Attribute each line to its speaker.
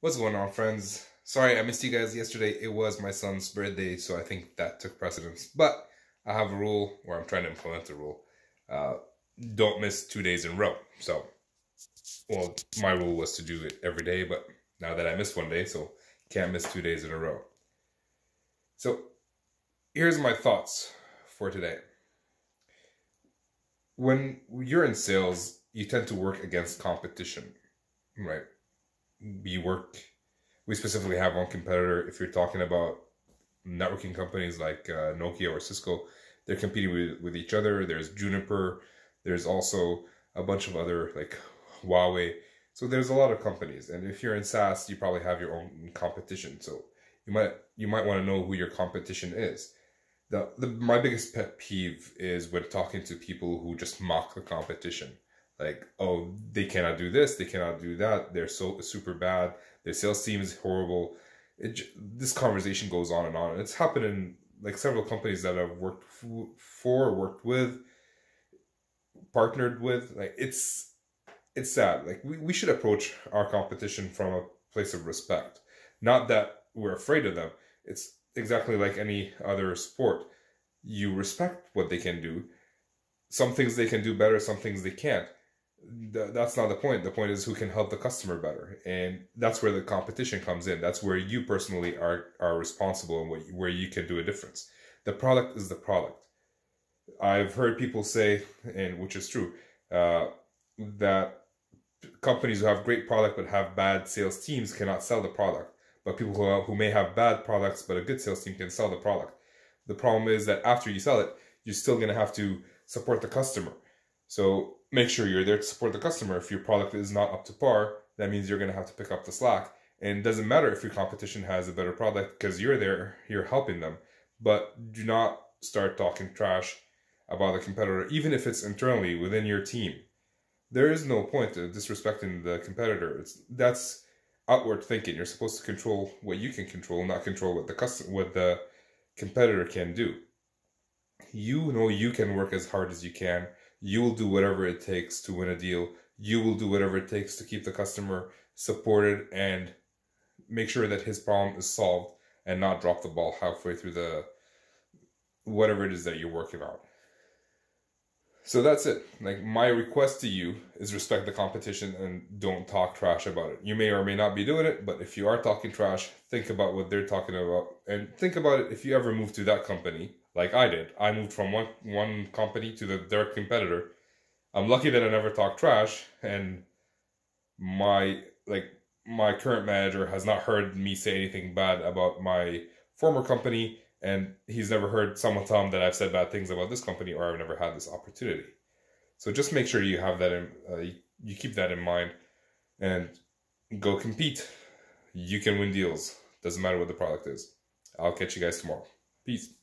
Speaker 1: What's going on, friends? Sorry I missed you guys yesterday. It was my son's birthday, so I think that took precedence. But I have a rule, or I'm trying to implement a rule. Uh, don't miss 2 days in a row. So, well, my rule was to do it every day, but now that I missed one day, so can't miss 2 days in a row. So, here's my thoughts for today. When you're in sales, you tend to work against competition, right? We specifically have one competitor. If you're talking about networking companies like Nokia or Cisco, they're competing with each other. There's Juniper. There's also a bunch of other, like Huawei. So there's a lot of companies. And if you're in SaaS, you probably have your own competition. So you might want to know who your competition is. My biggest pet peeve is when talking to people who just mock the competition. Like, oh, they cannot do this, they cannot do that, they're so super bad, their sales team is horrible. This conversation goes on and on. And it's happened in like several companies that I've worked for, worked with, partnered with. Like, it's sad. Like, we should approach our competition from a place of respect. Not that we're afraid of them. It's exactly like any other sport. You respect what they can do. Some things they can do better, some things they can't. That's not the point. The point is who can help the customer better. And that's where the competition comes in. That's where you personally are responsible and where you can do a difference. The product is the product. I've heard people say, and which is true, that companies who have great product but have bad sales teams cannot sell the product. But people who may have bad products but a good sales team can sell the product. The problem is that after you sell it, you're still going to have to support the customer. So make sure you're there to support the customer. If your product is not up to par, that means you're going to have to pick up the slack. And it doesn't matter if your competition has a better product because you're there, you're helping them. But do not start talking trash about the competitor, even if it's internally within your team. There is no point to disrespecting the competitor. That's outward thinking. You're supposed to control what you can control, not control what the competitor can do. You know you can work as hard as you can. You will do whatever it takes to win a deal. You will do whatever it takes to keep the customer supported and make sure that his problem is solved and not drop the ball halfway through whatever it is that you're working on. So that's it. Like, my request to you is respect the competition and don't talk trash about it. You may or may not be doing it, but if you are talking trash, think about what they're talking about. And think about it if you ever move to that company, like I did. I moved from one company to their competitor. I'm lucky that I never talked trash, and my current manager has not heard me say anything bad about my former company, and he's never heard someone tell him that I've said bad things about this company or I've never had this opportunity. So just make sure you have that you keep that in mind and go compete. You can win deals. Doesn't matter what the product is. I'll catch you guys tomorrow. Peace.